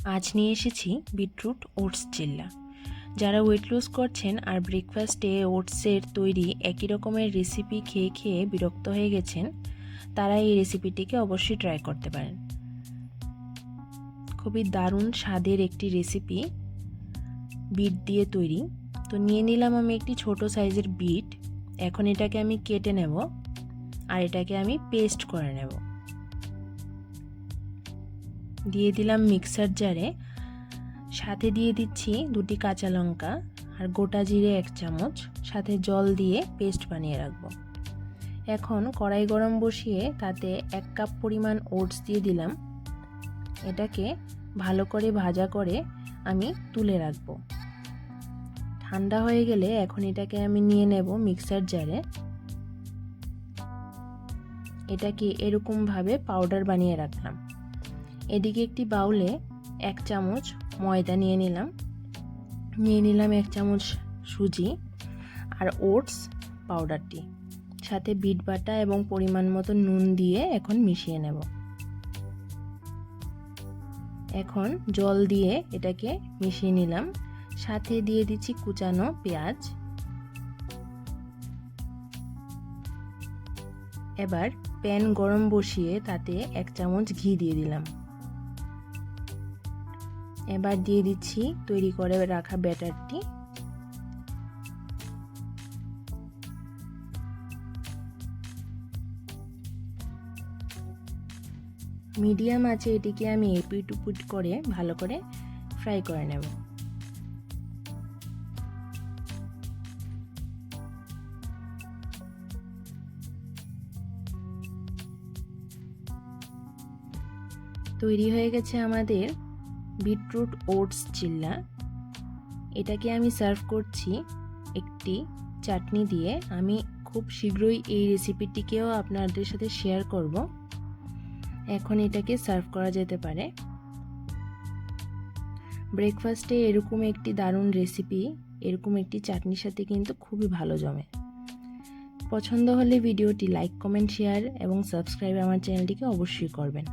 আজ নিয়ে এসেছি বিটরুট ওটস চিল্লা। যারা ওয়েট লস করছেন আর ব্রেকফাস্টে ওটসের তৈরি একই রকমের রেসিপি খেয়ে খেয়ে বিরক্ত হয়ে গেছেন, তারা এই রেসিপিটিকে অবশ্যই ট্রাই করতে পারেন। খুবই দারুণ স্বাদের একটি রেসিপি, বিট দিয়ে তৈরি। তো নিয়ে নিলাম আমি একটি ছোট সাইজের বিট। এখন এটাকে আমি কেটে নেব আর এটাকে আমি পেস্ট করে নেব। দিয়ে দিলাম মিক্সার জারে, সাথে দিয়ে দিচ্ছি 2টি কাঁচা লঙ্কা আর গোটা জিরে 1 চামচ, সাথে জল দিয়ে পেস্ট বানিয়ে রাখবো। এখন কড়াই গরম বসিয়ে তাতে 1 কাপ পরিমাণ ওটস দিয়ে দিলাম। এটাকে ভালো করে ভাজা করে আমি তুলে রাখবো। ঠান্ডা হয়ে গেলে এখন এটাকে আমি নিয়ে নেব মিক্সার জারে। এটাকে এরকমভাবে পাউডার বানিয়ে রাখলাম। এদিকে একটি বাউলে 1 চামচ ময়দা নিয়ে নিলাম 1 চামচ সুজি আর ওটস পাউডারটি, সাথে বিট বাটা এবং পরিমাণ মতো নুন দিয়ে এখন মিশিয়ে নেব। এখন জল দিয়ে এটাকে মিশিয়ে নিলাম, সাথে দিয়ে দিচ্ছি কুচানো পেঁয়াজ। এবার প্যান গরম বসিয়ে তাতে 1 চামচ ঘি দিয়ে দিলাম। এবার দিয়ে দিচ্ছি তৈরি করে রাখা ব্যাটারটি। মিডিয়াম আঁচে এটিকে আমি এপিট উপিট করে ভালো করে ফ্রাই করে নেব। তৈরি হয়ে গেছে আমাদের বিটরুট ওটস চিল্লা। এটাকে আমি সার্ভ করছি একটি চাটনি দিয়ে। আমি খুব শীঘ্রই এই রেসিপিটিকেও আপনাদের সাথে শেয়ার করব। এখন এটাকে সার্ভ করা যেতে পারে। ব্রেকফাস্টে এরকম একটি দারুণ রেসিপি এরকম একটি চাটনির সাথে কিন্তু খুবই ভালো জমে। পছন্দ হলে ভিডিওটি লাইক, কমেন্ট, শেয়ার এবং সাবস্ক্রাইব আমার চ্যানেলটিকে অবশ্যই করবেন।